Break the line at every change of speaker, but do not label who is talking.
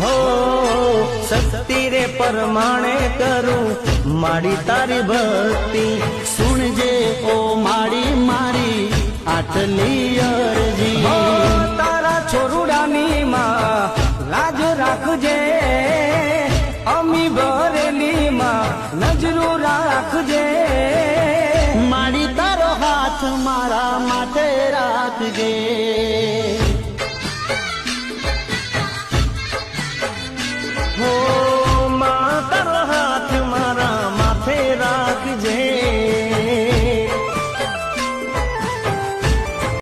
હો શક્તિ રે પરમાણે કરું મારી તારી ભક્તિ
સુણજે ઓ માડી મારી આટલી અરજી
હો તારા છોરુડાની માં લાજ રાખજે અમી ભરેલી માં નજરો રાખજે
માડી તારો હાથ મારા માથે રાખજે